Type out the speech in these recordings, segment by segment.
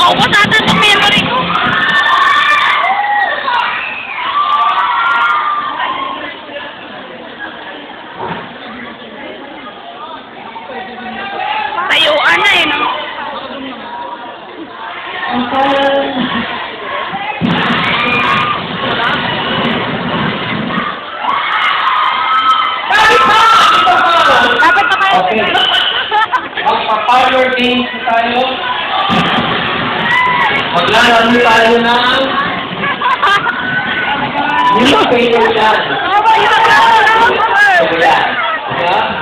Naubos ata sa memory ko. Tayuan na eh, no? Dapat na kayo. Okay. Magpa-parlor games tayo. Maglalaro tayo ng newspaper yan. So, yan. Yeah?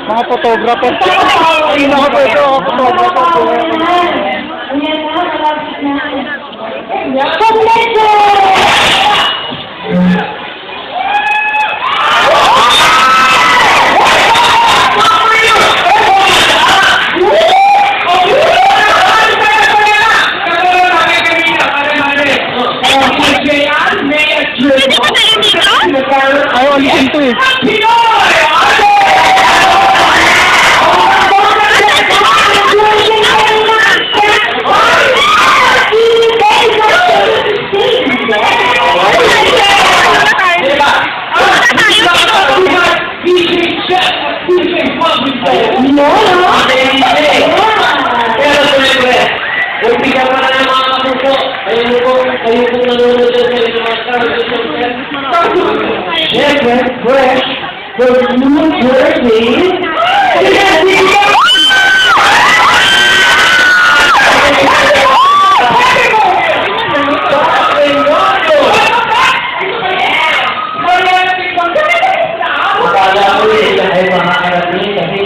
Mga photographer. Hindi na ako ito, photographer. Pwede ba tayo dito? Ayaw, alisin to eh. Bigyan pa na ng mga kapuso. Ayun po, kayo po nanonood sa yes, fresh. The new jersey. Akala ko eh, ay mga karating kasi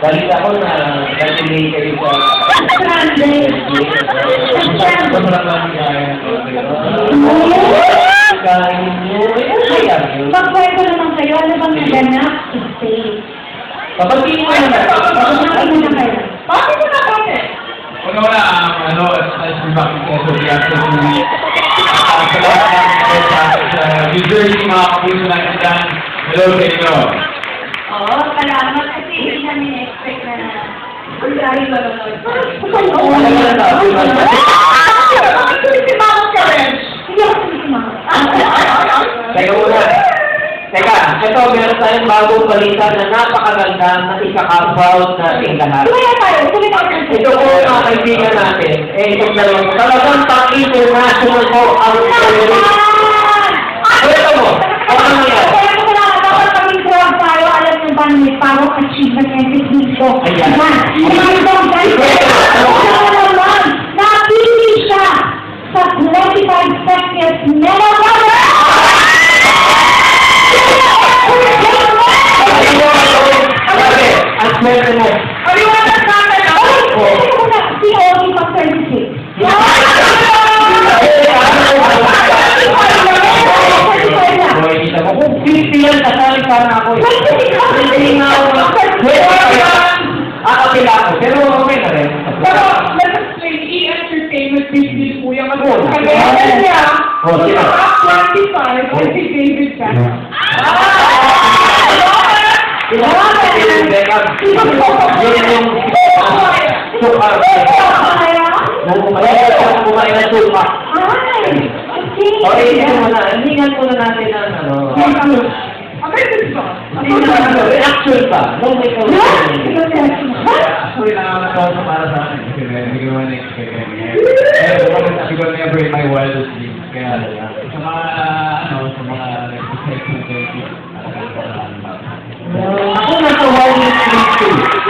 balik ako na nag-delay kayo sa Magkwento naman kayo, ano bang naganap? Stay. Papatiin mo naman. Ano na kayo? Bakit mo na kami? Wala, as we back in so we have to sa New Jersey, mga kapuso natin dyan. Hello sa inyo. Oo, salamat kasi hindi namin expect na ang dahil manonood. Teka muna. Teka, ito meron tayong bagong balita na napakaganda na ikaka-proud natin lahat. Ito po mga kaibigan natin. Ito dalawang talagang international po ang terrorist. Ito mo, ano nangyari? Parang achievement and technique ko. Ayan. Napili siya sa 25 seconds never Ang swerte mo. si Ogie pag 26. Kita mo, kung 50 yan, kasali sana ako. Hindi nga ako. Akapila ako, pero okay na rin. Pero, let us say, e-entertainment business po yung ano. Oh, Kaya niya, oh, si sino? Rock 25, o si David Beckham. Yun yung sukar. Kumain na sukar. Okay, ito muna. Hiningan muna natin ang ano. Amazing song. Reaction pa. Nung may Actually, nakakatawa para sa akin. Kasi hindi ko naman expect yan. Siguro never in my wildest dreams. Kaya, sa mga, sa mga nag-expect ko, Ako nasa wildest dreams too.